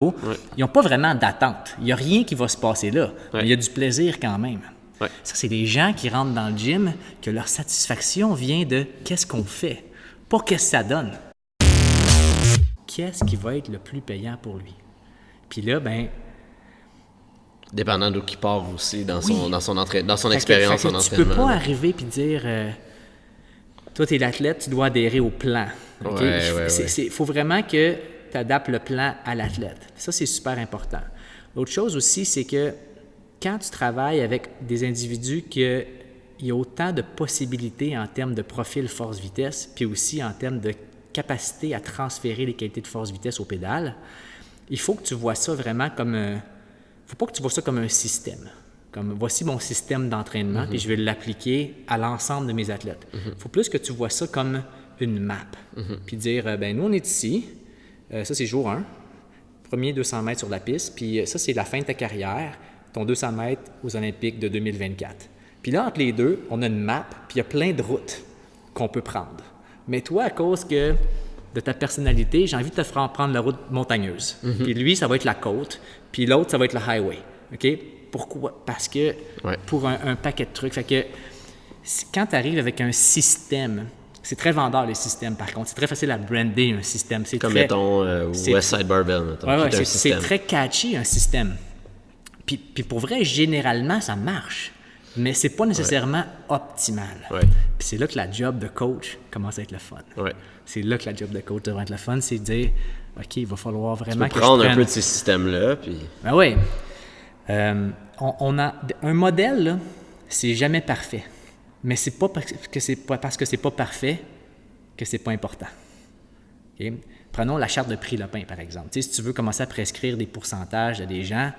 Ils n'ont pas vraiment d'attente. Il n'y a rien qui va se passer là. Mais il y a du plaisir quand même. Ouais. Ça, c'est des gens qui rentrent dans le gym, que leur satisfaction vient de qu'est-ce qu'on fait, pas qu'est-ce que ça donne. Qu'est-ce qui va être le plus payant pour lui? Puis là, dépendant d'où il part aussi dans son Fait expérience que en tu peux entraînement. pas arriver et dire toi, tu es l'athlète, tu dois adhérer au plan. Okay? Il faut vraiment que tu adaptes le plan à l'athlète. Ça, c'est super important. L'autre chose aussi, c'est que quand tu travailles avec des individus il y a autant de possibilités en termes de profil force-vitesse, puis aussi en termes de capacité à transférer les qualités de force-vitesse aux pédales, il faut que tu vois ça vraiment comme faut pas que tu vois ça comme un système. Comme voici mon système d'entraînement, puis je vais l'appliquer à l'ensemble de mes athlètes. Il faut plus que tu vois ça comme une map. Puis dire, nous, on est ici. Ça, c'est jour 1. Premier 200 mètres sur la piste. Puis ça, c'est la fin de ta carrière, ton 200 mètres aux Olympiques de 2024. Puis là, entre les deux, on a une map, puis il y a plein de routes qu'on peut prendre. Mais toi, à cause de ta personnalité, j'ai envie de te faire prendre la route montagneuse. Puis lui, ça va être la côte. Puis l'autre, ça va être le highway. OK? Pourquoi? Parce que pour un paquet de trucs. Fait que quand tu arrives avec un système, c'est très vendeur les systèmes par contre. C'est très facile à brander un système. C'est Comme très, mettons Westside Barbell, mettons. C'est très catchy un système. Puis pour vrai, généralement, ça marche. Mais c'est pas nécessairement optimal. Puis c'est là que la job de coach commence à être le fun. C'est là que la job de coach devrait être le fun, c'est de dire, OK, il va falloir vraiment tu peux prendre un peu de ces systèmes-là, puis... on a un modèle, là, c'est jamais parfait. Mais c'est pas parce que c'est pas parfait que c'est pas important. Okay? Prenons la charte de prix Lopin, par exemple. Tu sais, si tu veux commencer à prescrire des pourcentages à des gens,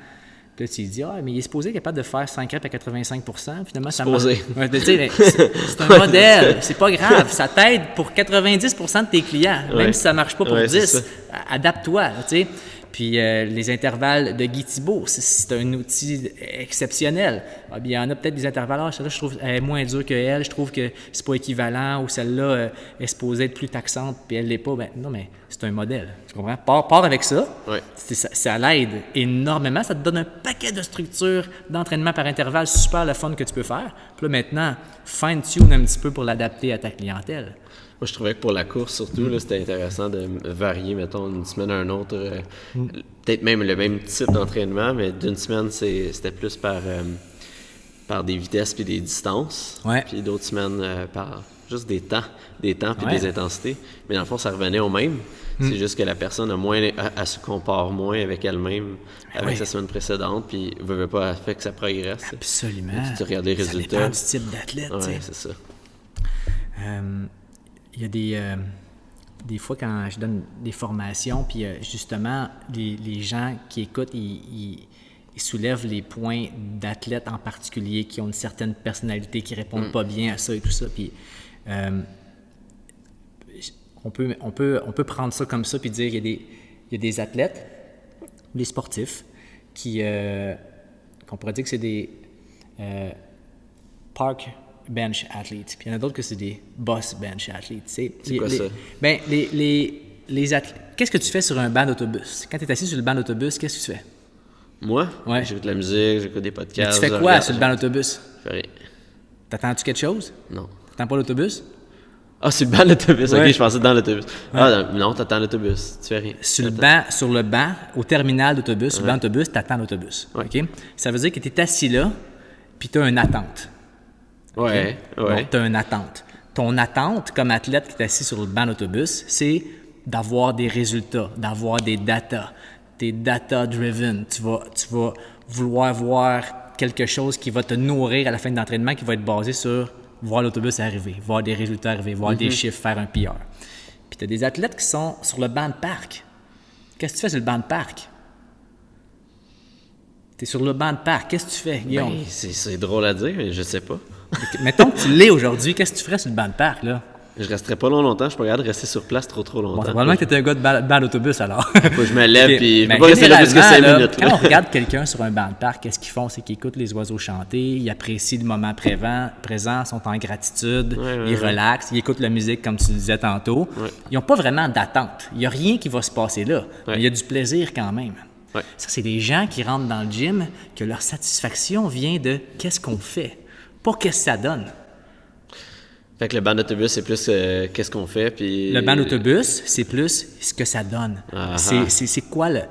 là, tu dis, mais il est supposé être capable de faire 5 reps à 85 %. Finalement, ça marche. C'est un modèle. C'est pas grave. Ça t'aide pour 90 % de tes clients. Même si ça marche pas pour 10, adapte-toi. Tu sais. Puis les intervalles de Guy Thibault, c'est un outil exceptionnel. Il y en a peut-être des intervalles, celle-là, je trouve elle est moins dure que elle, je trouve que c'est pas équivalent, ou celle-là est supposée être plus taxante, puis elle l'est pas. Non, mais c'est un modèle. Tu comprends? Pars avec ça. Ça l'aide énormément. Ça te donne un paquet de structures d'entraînement par intervalle super le fun que tu peux faire. Puis là, maintenant, fine-tune un petit peu pour l'adapter à ta clientèle. Moi, je trouvais que pour la course, surtout, là, c'était intéressant de varier, mettons, d'une semaine à une autre. Peut-être même le même type d'entraînement, mais d'une semaine, c'était plus par des vitesses puis des distances. Puis d'autres semaines, par juste des temps puis des intensités. Mais dans le fond, ça revenait au même. C'est juste que la personne elle se compare moins avec elle-même, avec sa semaine précédente, puis veut pas, fait que ça progresse. Absolument. Puis tu regardes les résultats. Ça dépend du type d'athlète. C'est ça. Il y a des fois quand je donne des formations, puis justement, les gens qui écoutent, ils soulèvent les points d'athlètes en particulier qui ont une certaine personnalité, qui répondent pas bien à ça et tout ça. Puis on peut prendre ça comme ça puis dire qu'il y a des athlètes, des sportifs, qu'on pourrait dire que c'est des park bench athletes. Puis il y en a d'autres que c'est des boss bench athletes. C'est quoi ça? Les athlètes. Qu'est-ce que tu fais sur un banc d'autobus? Quand tu es assis sur le banc d'autobus, qu'est-ce que tu fais? Moi? J'écoute de la musique, j'écoute des podcasts. Mais tu fais quoi sur le banc d'autobus? Je fais rien. T'attends-tu quelque chose? Non. T'attends pas l'autobus? Ah, sur le banc de l'autobus. OK, je pensais dans l'autobus. Non, t'attends l'autobus. Tu fais rien. Sur le banc, au terminal d'autobus, sur le banc d'autobus, t'attends l'autobus. OK? Ça veut dire que tu es assis là, puis tu as une attente. Okay? Donc, tu as une attente. Ton attente, comme athlète qui est assis sur le banc d'autobus, c'est d'avoir des résultats, d'avoir des data. T'es data-driven. Tu vas vouloir voir quelque chose qui va te nourrir à la fin de l'entraînement, qui va être basé sur voir l'autobus arriver, voir des résultats arriver, voir des chiffres, faire un PR. Puis tu as des athlètes qui sont sur le banc de parc. Qu'est-ce que tu fais sur le banc de parc? Tu es sur le banc de parc. Qu'est-ce que tu fais, Guillaume? C'est drôle à dire, mais je sais pas. Mettons que tu l'es aujourd'hui, qu'est-ce que tu ferais sur le banc de parc, là? Je resterais pas longtemps, je suis pas capable de rester sur place trop longtemps. Bon, probablement que tu es un gars de banc d'autobus, alors. Faut que je me lève, puis je peux pas rester là plus que 5 minutes. Quand on regarde quelqu'un sur un banc de parc, qu'est-ce qu'ils font? C'est qu'ils écoutent les oiseaux chanter, ils apprécient le moment présent, sont en gratitude, ils relaxent, ils écoutent la musique, comme tu disais tantôt. Ils n'ont pas vraiment d'attente. Il n'y a rien qui va se passer là, mais il y a du plaisir quand même. Ouais. Ça, c'est des gens qui rentrent dans le gym, que leur satisfaction vient de qu'est-ce qu'on fait, pas qu'est-ce que ça donne. Fait que le banc d'autobus, c'est plus qu'est-ce qu'on fait, puis... Le banc d'autobus, c'est plus ce que ça donne. C'est quoi le...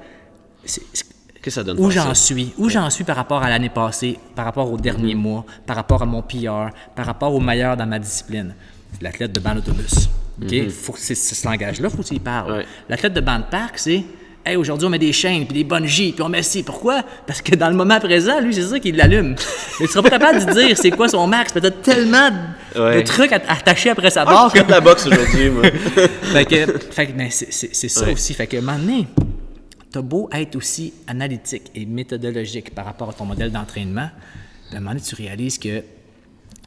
que ça donne où j'en suis. Où j'en suis par rapport à l'année passée, par rapport au dernier mois, par rapport à mon PR, par rapport au meilleur dans ma discipline. C'est l'athlète de banc d'autobus. OK? Faut que ce langage-là, il faut que tu y parles. Ouais. L'athlète de banc de parc, c'est « Hey, aujourd'hui, on met des chaînes, puis des bungees, puis on met ci. » Pourquoi? Parce que dans le moment présent, lui, c'est ça qui l'allume. Mais tu seras pas capable de dire c'est quoi son max. Peut-être tellement de trucs attachés après sa barre. Je fais de la boxe aujourd'hui, moi. Mais c'est ça aussi. Fait que, à un moment donné, t'as beau être aussi analytique et méthodologique par rapport à ton modèle d'entraînement, à un moment donné, tu réalises que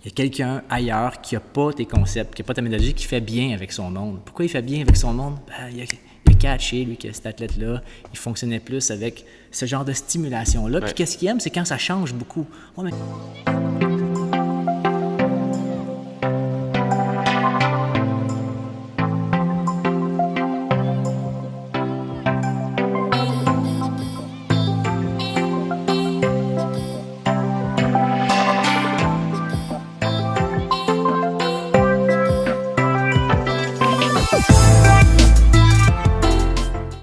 il y a quelqu'un ailleurs qui n'a pas tes concepts, qui n'a pas ta méthodologie, qui fait bien avec son monde. Pourquoi il fait bien avec son monde? Il a catché, lui, que cet athlète-là, il fonctionnait plus avec ce genre de stimulation-là. Puis qu'est-ce qu'il aime, c'est quand ça change beaucoup. Oh, mais...